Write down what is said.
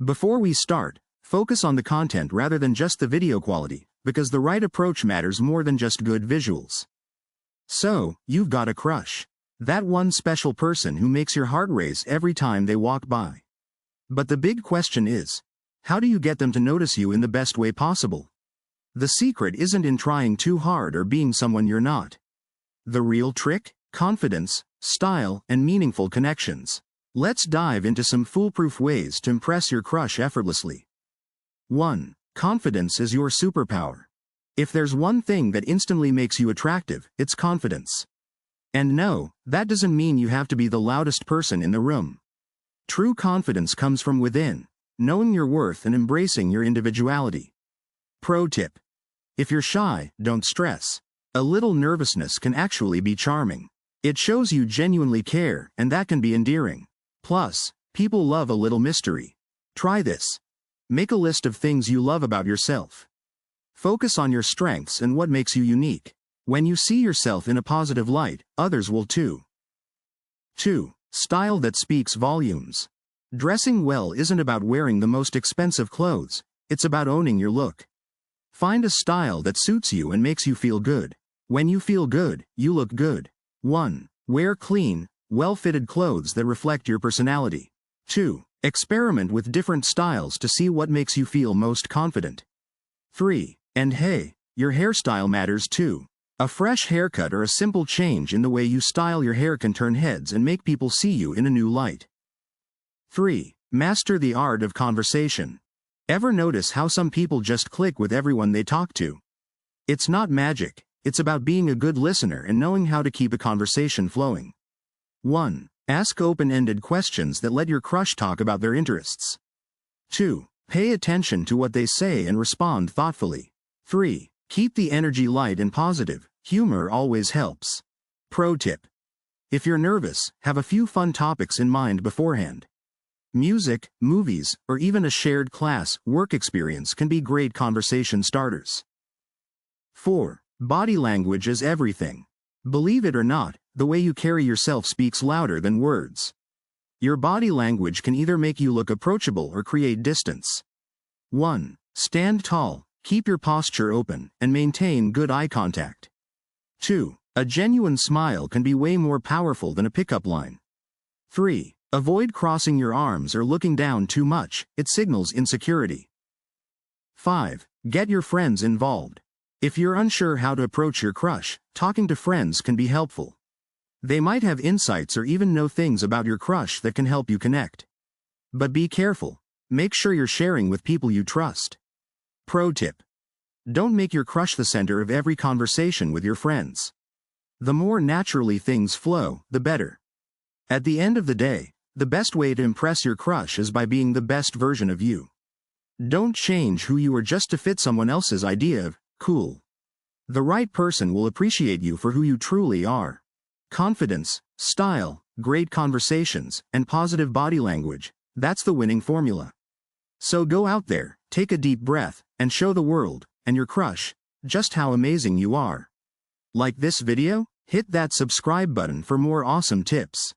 Before we start, focus on the content rather than just the video quality, because the right approach matters more than just good visuals. So, you've got a crush. That one special person who makes your heart race every time they walk by. But the big question is, how do you get them to notice you in the best way possible? The secret isn't in trying too hard or being someone you're not. The real trick? Confidence, style, and meaningful connections. Let's dive into some foolproof ways to impress your crush effortlessly. 1. Confidence is your superpower. If there's one thing that instantly makes you attractive, it's confidence. And no, that doesn't mean you have to be the loudest person in the room. True confidence comes from within, knowing your worth and embracing your individuality. Pro tip: if you're shy, don't stress. A little nervousness can actually be charming. It shows you genuinely care, and that can be endearing. Plus, people love a little mystery. Try this. Make a list of things you love about yourself. Focus on your strengths and what makes you unique. When you see yourself in a positive light, others will too. 2. Style that speaks volumes. Dressing well isn't about wearing the most expensive clothes, it's about owning your look. Find a style that suits you and makes you feel good. When you feel good, you look good. 1. Wear clean, well-fitted clothes that reflect your personality. 2. Experiment with different styles to see what makes you feel most confident. 3. And hey, your hairstyle matters too. A fresh haircut or a simple change in the way you style your hair can turn heads and make people see you in a new light. 3. Master the art of conversation. Ever notice how some people just click with everyone they talk to? It's not magic, it's about being a good listener and knowing how to keep a conversation flowing. 1. Ask open-ended questions that let your crush talk about their interests. 2. Pay attention to what they say and respond thoughtfully. 3. Keep the energy light and positive. Humor always helps. Pro tip: if you're nervous, have a few fun topics in mind beforehand. Music, movies, or even a shared class, work experience can be great conversation starters. 4. Body language is everything. Believe it or not, the way you carry yourself speaks louder than words. Your body language can either make you look approachable or create distance. 1. Stand tall, keep your posture open, and maintain good eye contact. 2. A genuine smile can be way more powerful than a pickup line. 3. Avoid crossing your arms or looking down too much, it signals insecurity. 5. Get your friends involved. If you're unsure how to approach your crush, talking to friends can be helpful. They might have insights or even know things about your crush that can help you connect. But be careful. Make sure you're sharing with people you trust. Pro tip: don't make your crush the center of every conversation with your friends. The more naturally things flow, the better. At the end of the day, the best way to impress your crush is by being the best version of you. Don't change who you are just to fit someone else's idea of cool. The right person will appreciate you for who you truly are. Confidence, style, great conversations, and positive body language, that's the winning formula. So go out there, take a deep breath, and show the world, and your crush, just how amazing you are. Like this video? Hit that subscribe button for more awesome tips.